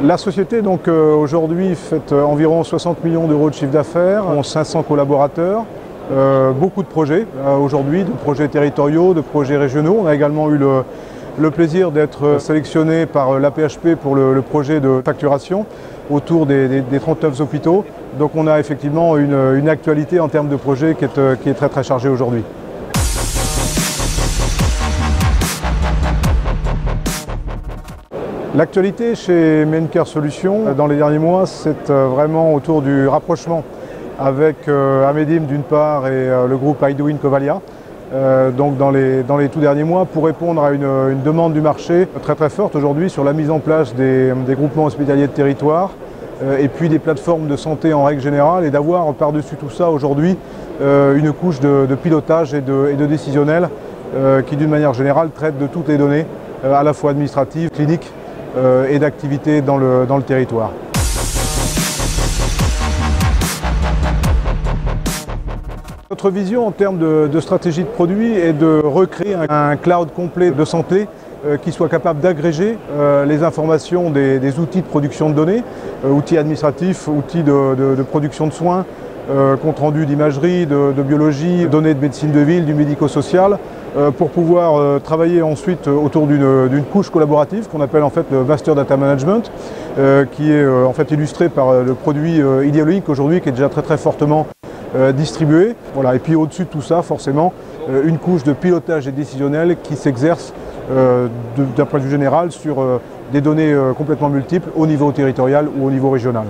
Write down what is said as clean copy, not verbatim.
La société donc aujourd'hui fait environ 60 millions d'euros de chiffre d'affaires, 500 collaborateurs, beaucoup de projets aujourd'hui, de projets territoriaux, de projets régionaux. On a également eu le plaisir d'être sélectionné par l'AP-HP pour le projet de facturation autour des 39 hôpitaux. Donc on a effectivement une actualité en termes de projet qui est très très chargée aujourd'hui. L'actualité chez Maincare Solutions dans les derniers mois, c'est vraiment autour du rapprochement avec Amedim d'une part et le groupe Idoin Covalia. Donc dans les tout derniers mois, pour répondre à une demande du marché très très forte aujourd'hui sur la mise en place des groupements hospitaliers de territoire et puis des plateformes de santé en règle générale, et d'avoir par-dessus tout ça aujourd'hui une couche de pilotage et de décisionnel qui d'une manière générale traite de toutes les données à la fois administratives, cliniques et d'activité dans le territoire. Notre vision en termes de stratégie de produit est de recréer un cloud complet de santé qui soit capable d'agréger les informations des outils de production de données, outils administratifs, outils de production de soins, compte rendu d'imagerie, de biologie, données de médecine de ville, du médico-social, pour pouvoir travailler ensuite autour d'une couche collaborative qu'on appelle en fait le Master Data Management, qui est en fait illustré par le produit Idealink aujourd'hui, qui est déjà très très fortement distribué. Voilà. Et puis au-dessus de tout ça, forcément, une couche de pilotage et décisionnel qui s'exerce d'un point de vue général sur des données complètement multiples au niveau territorial ou au niveau régional.